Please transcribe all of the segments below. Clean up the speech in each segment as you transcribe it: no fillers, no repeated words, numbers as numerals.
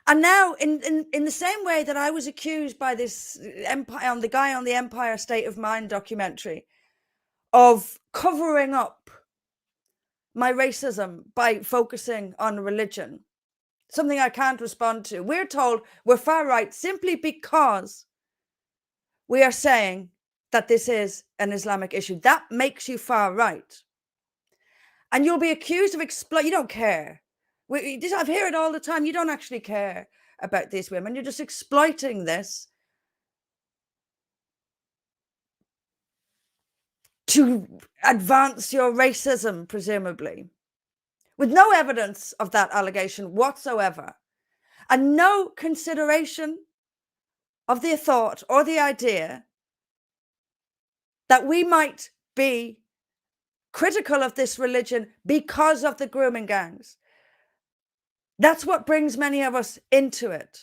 And now, in the same way that I was accused by this Empire, the guy on the Empire State of Mind documentary, of covering up my racism by focusing on religion, something I can't respond to, we're told we're far right simply because we are saying that this is an Islamic issue. That makes you far right. And you'll be accused of you don't care. I've heard it all the time. You don't actually care about these women. You're just exploiting this to advance your racism, presumably, with no evidence of that allegation whatsoever, and no consideration of the thought or the idea that we might be critical of this religion because of the grooming gangs. That's what brings many of us into it.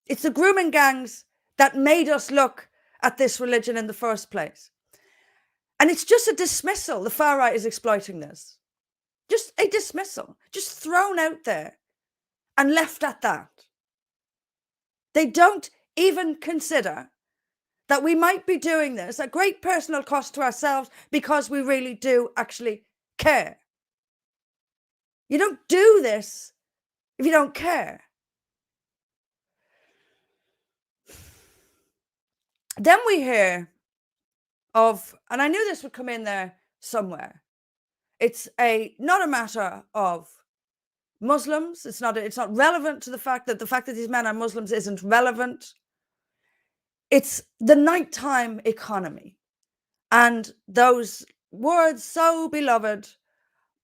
It's the grooming gangs that made us look at this religion in the first place. And it's just a dismissal. The far right is exploiting this. Just a dismissal, just thrown out there and left at that. They don't even consider that we might be doing this at great personal cost to ourselves because we really do actually care. You don't do this if you don't care. Then we hear of, and I knew this would come in there somewhere, it's not a matter of Muslims. It's not relevant to the fact that these men are Muslims isn't relevant. It's the nighttime economy and those words so beloved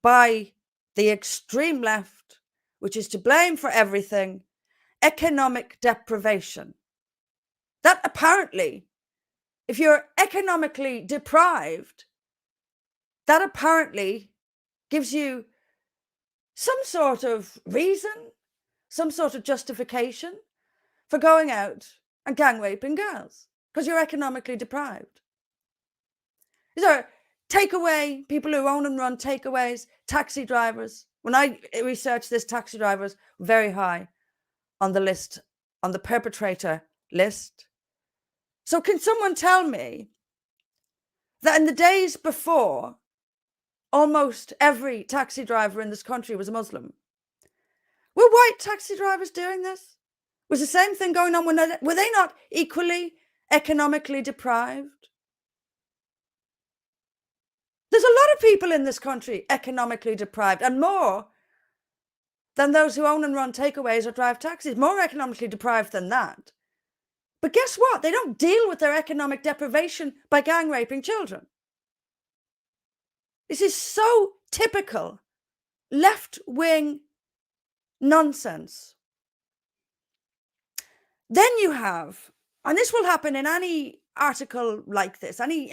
by the extreme left, which is to blame for everything, economic deprivation. That apparently, if you're economically deprived, that apparently gives you some sort of reason, some sort of justification for going out and gang raping girls because you're economically deprived. These are takeaway, people who own and run takeaways, taxi drivers. When I researched this, taxi drivers were very high on the list, on the perpetrator list. So can someone tell me that in the days before, almost every taxi driver in this country was a Muslim? Were white taxi drivers doing this? Was the same thing going on? Were they not equally economically deprived? There's a lot of people in this country economically deprived, and more than those who own and run takeaways or drive taxis, more economically deprived than that. But guess what? They don't deal with their economic deprivation by gang raping children. This is so typical left-wing nonsense. Then you have, and this will happen in any article like this, any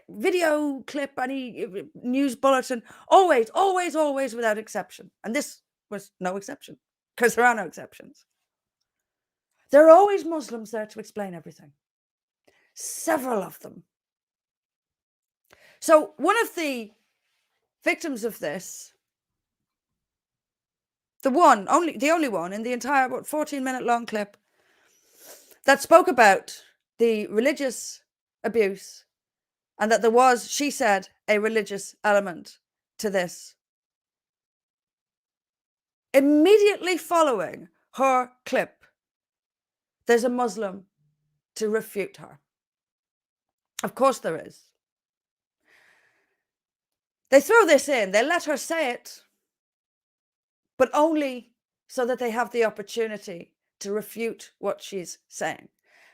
video clip, any news bulletin, always without exception. And this was no exception, because there are no exceptions. There are always Muslims there to explain everything. Several of them. So one of the victims of this, the only one in the entire 14-minute long clip that spoke about the religious abuse and that there was, she said, a religious element to this. Immediately following her clip, there's a Muslim to refute her. Of course there is. They throw this in, they let her say it, but only so that they have the opportunity to refute what she's saying.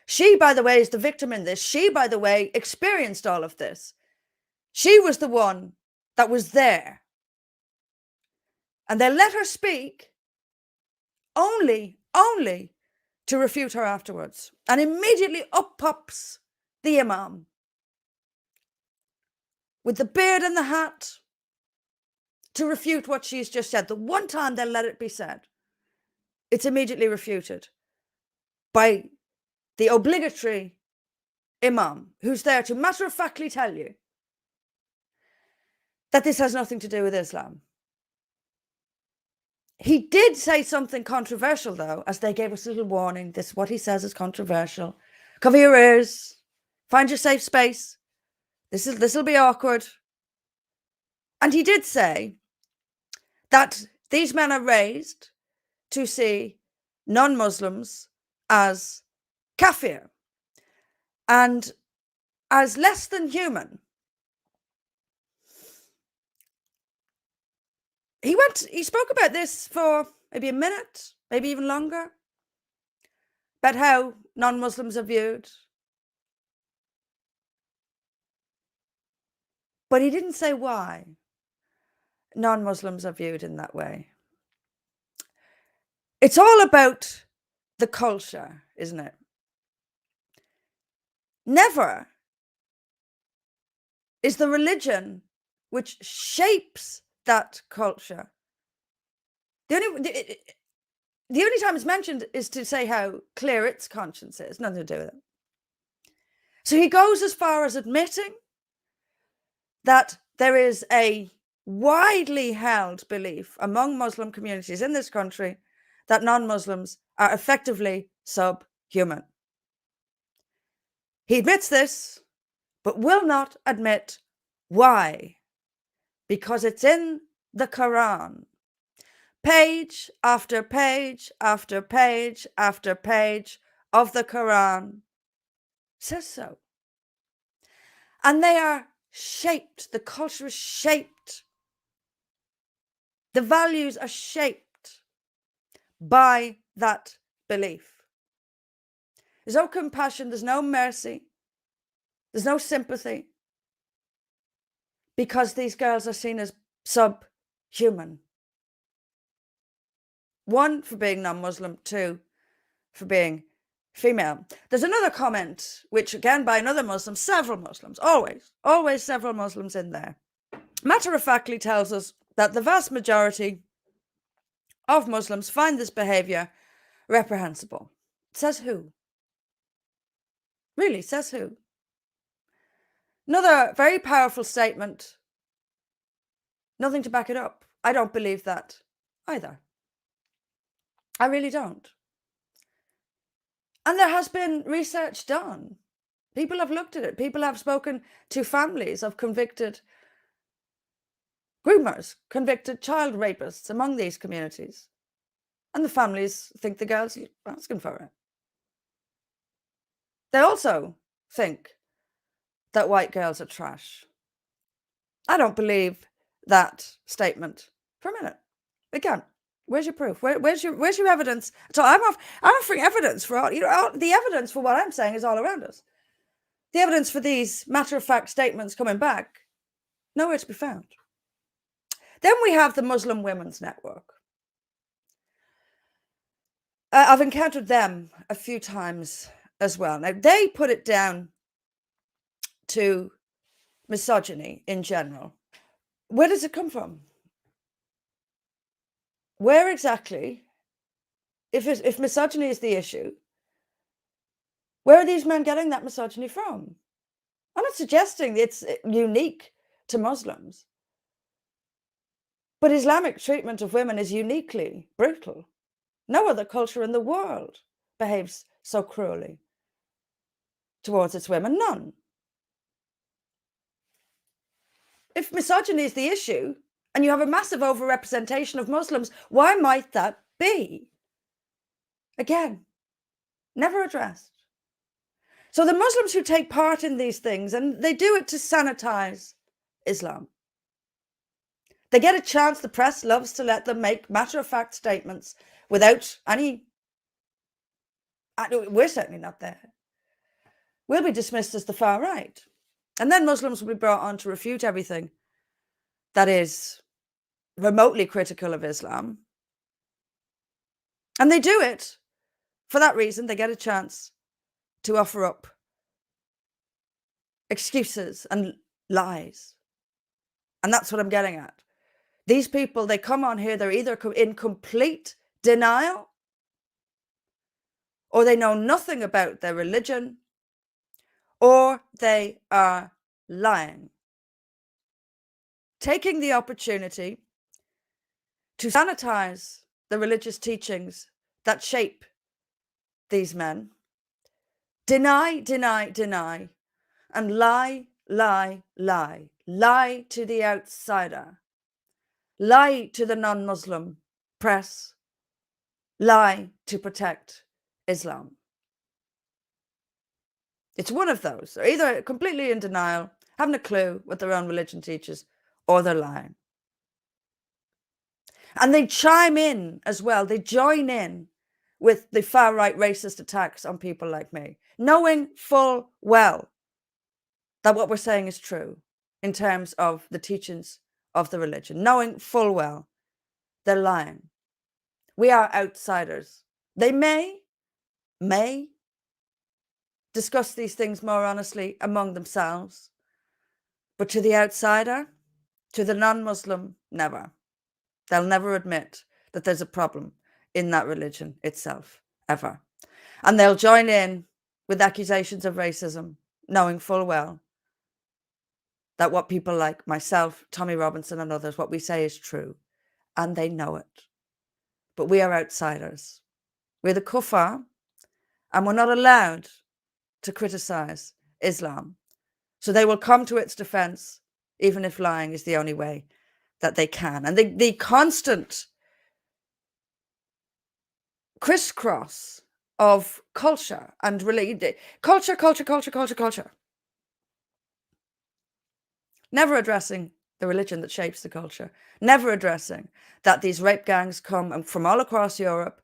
She, by the way, is the victim in this. She, by the way, experienced all of this. She was the one that was there. And they let her speak only to refute her afterwards. And immediately up pops the imam with the beard and the hat to refute what she's just said. The one time they'll let it be said, it's immediately refuted by the obligatory imam, who's there to matter-of-factly tell you that this has nothing to do with Islam. He did say something controversial, though, as they gave us a little warning. This, what he says, is controversial. Cover your ears. Find your safe space. This will be awkward. And he did say that these men are raised to see non-Muslims as kafir and as less than human. He spoke about this for maybe a minute, maybe even longer, about how non-Muslims are viewed. But he didn't say why non-Muslims are viewed in that way. It's all about the culture, isn't it? Never is the religion which shapes that culture. The only time it's mentioned is to say how clear its conscience is. Nothing to do with it. So he goes as far as admitting that there is a widely held belief among Muslim communities in this country that non-Muslims are effectively subhuman. He admits this, but will not admit why. Because it's in the Quran. Page after page after page after page of the Quran says so. And they are shaped. The culture is shaped. The values are shaped by that belief. There's no compassion. There's no mercy. There's no sympathy. Because these girls are seen as subhuman. One, for being non-Muslim. Two, for being female. There's another comment, which again by another Muslim, several Muslims, always several Muslims in there, matter-of-factly tells us that the vast majority of Muslims find this behavior reprehensible. Says who? Really, says who? Another very powerful statement. Nothing to back it up. I don't believe that either. I really don't. And there has been research done. People have looked at it. People have spoken to families of convicted groomers, convicted child rapists among these communities. And the families think the girls are asking for it. They also think that white girls are trash. I don't believe that statement for a minute. Again, where's your proof? Where's your evidence? So I'm offering evidence for all, the evidence for what I'm saying is all around us. The evidence for these matter-of-fact statements coming back, nowhere to be found. Then we have the Muslim Women's Network. I've encountered them a few times as well. Now, they put it down to misogyny in general. Where does it come from? Where exactly, if misogyny is the issue, where are these men getting that misogyny from? I'm not suggesting it's unique to Muslims, but Islamic treatment of women is uniquely brutal. No other culture in the world behaves so cruelly towards its women. None. If misogyny is the issue, and you have a massive overrepresentation of Muslims, why might that be? Again, never addressed. So the Muslims who take part in these things, and they do it to sanitize Islam. They get a chance, the press loves to let them make matter-of-fact statements without any... We're certainly not there. We'll be dismissed as the far right. And then Muslims will be brought on to refute everything that is remotely critical of Islam. And they do it for that reason. They get a chance to offer up excuses and lies. And that's what I'm getting at. These people, they come on here, they're either in complete denial, or they know nothing about their religion, or they are lying. Taking the opportunity to sanitize the religious teachings that shape these men, deny, and lie to the outsider, lie to the non-Muslim press, lie to protect Islam. It's one of those. They're either completely in denial, haven't a clue what their own religion teaches, or they're lying. And they chime in as well. They join in with the far-right racist attacks on people like me, knowing full well that what we're saying is true in terms of the teachings of the religion, knowing full well they're lying. We are outsiders. They may discuss these things more honestly among themselves, but to the outsider, to the non-Muslim, never. They'll never admit that there's a problem in that religion itself, ever. And they'll join in with accusations of racism, knowing full well that what people like myself, Tommy Robinson and others, what we say is true. And they know it. But we are outsiders. We're the kuffar, and we're not allowed to criticize Islam. So they will come to its defense, even if lying is the only way that they can. And the constant crisscross of culture and religion, culture. Never addressing the religion that shapes the culture. Never addressing that these rape gangs come from all across Europe,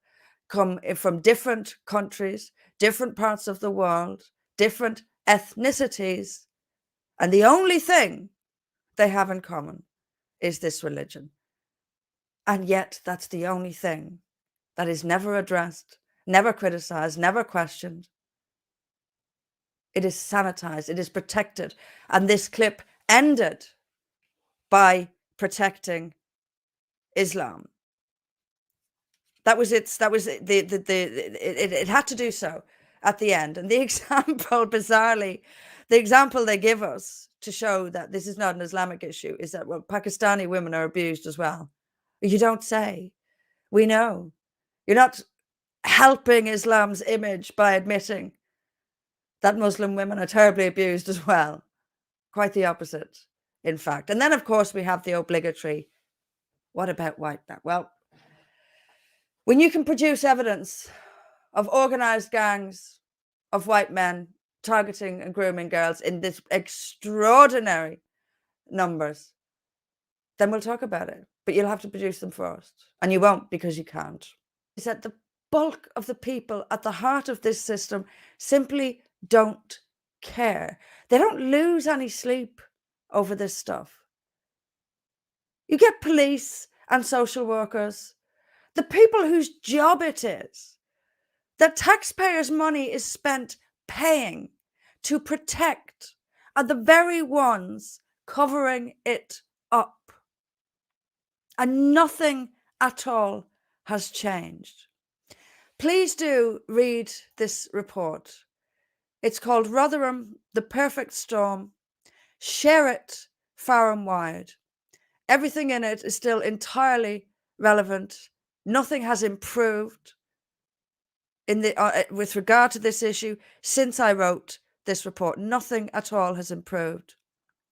come from different countries, different parts of the world, different ethnicities. And the only thing they have in common is this religion. And yet that's the only thing that is never addressed, never criticized, never questioned. It is sanitized, it is protected. And this clip ended by protecting Islam. That was it. It had to do so at the end. And the example, bizarrely, the example they give us to show that this is not an Islamic issue is that, well, Pakistani women are abused as well. You don't say. We know. You're not helping Islam's image by admitting that Muslim women are terribly abused as well. Quite the opposite, in fact. And then, of course, we have the obligatory, what about white men? Well, when you can produce evidence of organized gangs of white men targeting and grooming girls in this extraordinary numbers, then we'll talk about it. But you'll have to produce them first. And you won't, because you can't. Is that the bulk of the people at the heart of this system simply don't care. They don't lose any sleep over this stuff. You get police and social workers, the people whose job it is, that taxpayers' money is spent paying to protect, are the very ones covering it up. And nothing at all has changed. Please do read this report. It's called Rotherham, The Perfect Storm. Share it far and wide. Everything in it is still entirely relevant. Nothing has improved in with regard to this issue since I wrote this report. Nothing at all has improved.